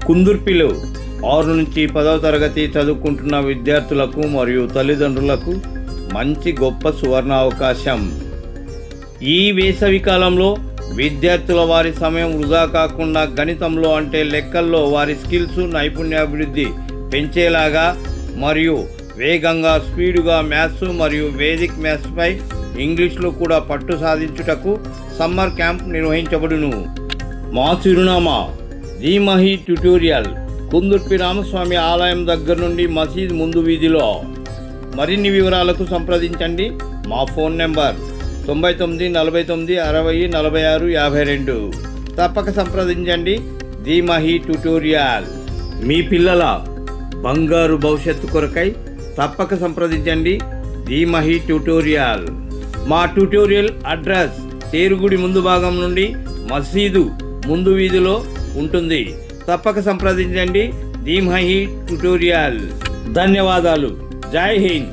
కుందుర్పిలో 6 నుంచి 10వ తరగతి చదువుకుంటున్న విద్యార్థులకు మరియు తల్లిదండ్రులకు మంచి గొప్ప సువర్ణావకాశం. ఈ వేసవి కాలంలో విద్యార్థుల వారి సమయం వృధా కాకుండా గణితంలో అంటే లెక్కల్లో వారి స్కిల్స్ నైపుణ్యాభివృద్ధి పెంచేలాగా మరియు వేగంగా స్పీడుగా మ్యాథ్స్ మరియు వేదిక్ మ్యాథ్స్పై ఇంగ్లీష్లో కూడా పట్టు సాధించుటకు సమ్మర్ క్యాంప్ నిర్వహించబడును. మా చిరునామా ధీమహి ట్యుటోరియల్, కుందుర్పి రామస్వామి ఆలయం దగ్గర నుండి మసీద్ ముందు వీధిలో. మరిన్ని వివరాలకు సంప్రదించండి మా ఫోన్ నెంబర్ 99 49 60 46 52. తప్పక సంప్రదించండి ధీమహి ట్యుటోరియల్. మీ పిల్లల బంగారు భవిష్యత్తు కొరకై తప్పక సంప్రదించండి ధీమహి ట్యుటోరియల్. మా ట్యుటోరియల్ అడ్రస్ తేరుగుడి ముందు భాగం నుండి మసీదు ముందు వీధిలో ఉంటుంది. తప్పక సంప్రదించండి ధీమహి ట్యుటోరియల్. ధన్యవాదాలు. జై హింద్.